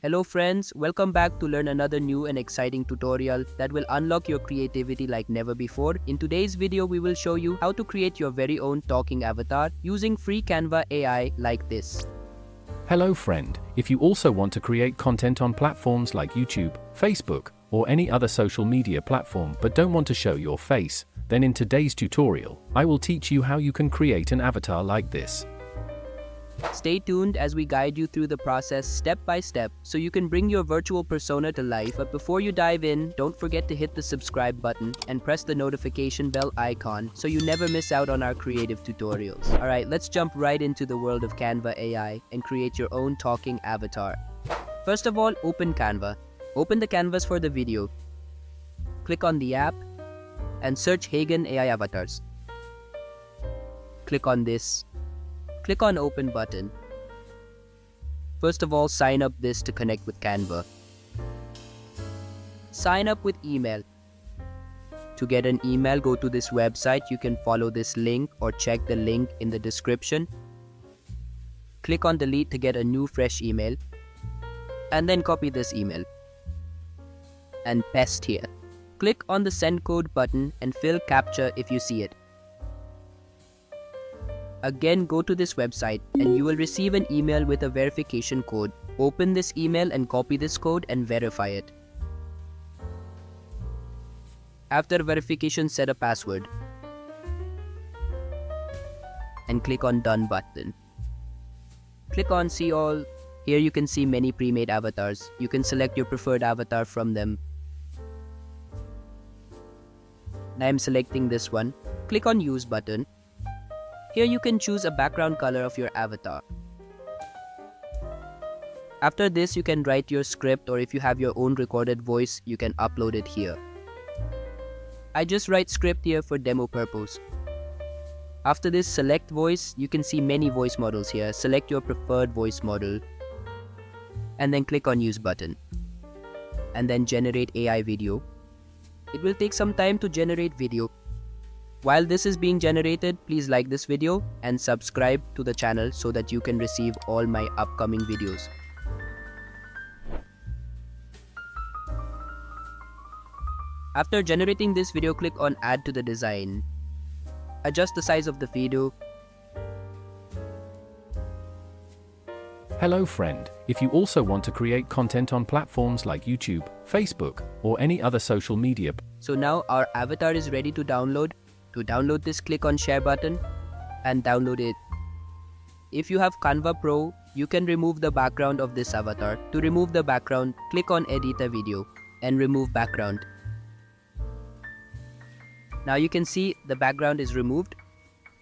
Hello friends, welcome back to learn another new and exciting tutorial that will unlock your creativity like never before. In today's video, we will show you how to create your very own talking avatar using free Canva AI like this. Hello friend, if you also want to create content on platforms like YouTube, Facebook, or any other social media platform but don't want to show your face, then in today's tutorial, I will teach you how you can create an avatar like this. Stay tuned as we guide you through the process step by step so you can bring your virtual persona to life. But before you dive in, don't forget to hit the subscribe button and press the notification bell icon so you never miss out on our creative tutorials. Alright, let's jump right into the world of Canva AI and create your own talking avatar. First of all, open Canva. Open the canvas for the video. Click on the app and search HeyGen AI avatars. Click on this. Click on Open button. First of all, sign up this to connect with Canva. Sign up with email. To get an email, go to this website. You can follow this link or check the link in the description. Click on delete to get a new fresh email. And then copy this email and paste here. Click on the send code button and fill CAPTCHA if you see it. Again, go to this website and you will receive an email with a verification code. Open this email and copy this code and verify it. After verification, set a password and click on Done button. Click on See All. Here you can see many pre-made avatars. You can select your preferred avatar from them. I am selecting this one. Click on Use button. Here you can choose a background color of your avatar. After this, you can write your script, or if you have your own recorded voice, you can upload it here. I just write script here for demo purpose. After this, select voice. You can see many voice models here. Select your preferred voice model and then click on Use button and then generate AI video. It will take some time to generate video. While this is being generated, please like this video and subscribe to the channel so that you can receive all my upcoming videos. After generating this video, click on Add to the design. Adjust the size of the video. Hello friend, if you also want to create content on platforms like YouTube, Facebook, or any other social media. So now our avatar is ready to download. To download this, click on Share button and download it. If you have Canva Pro, you can remove the background of this avatar. To remove the background, click on Edit a Video and remove background. Now you can see the background is removed,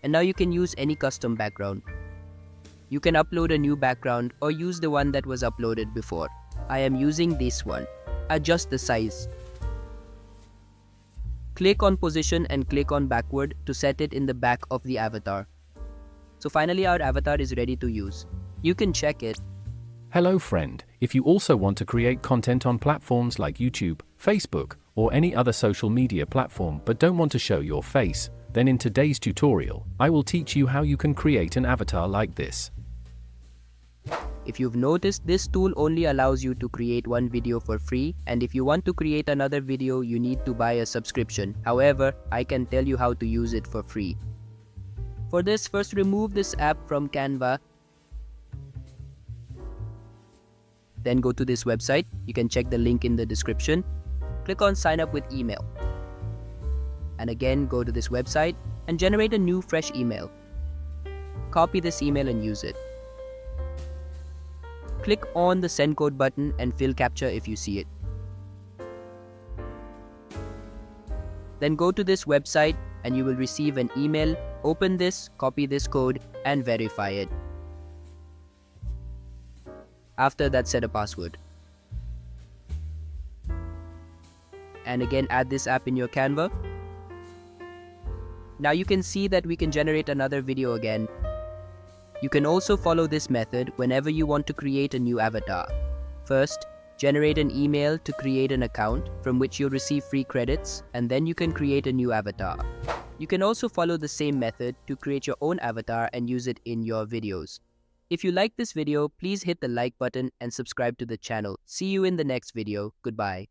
and now you can use any custom background. You can upload a new background or use the one that was uploaded before. I am using this one. Adjust the size. Click on position and click on backward to set it in the back of the avatar. So finally our avatar is ready to use. You can check it. Hello friend, if you also want to create content on platforms like YouTube, Facebook, or any other social media platform but don't want to show your face, then in today's tutorial, I will teach you how you can create an avatar like this. If you've noticed, this tool only allows you to create one video for free, and if you want to create another video, you need to buy a subscription. However, I can tell you how to use it for free. For this, first remove this app from Canva. Then go to this website. You can check the link in the description. Click on Sign up with email. And again, go to this website and generate a new fresh email. Copy this email and use it. Click on the send code button and fill CAPTCHA if you see it. Then go to this website and you will receive an email. Open this, copy this code and verify it. After that, set a password. And again, add this app in your Canva. Now you can see that we can generate another video again. You can also follow this method whenever you want to create a new avatar. First, generate an email to create an account from which you'll receive free credits, and then you can create a new avatar. You can also follow the same method to create your own avatar and use it in your videos. If you like this video, please hit the like button and subscribe to the channel. See you in the next video. Goodbye.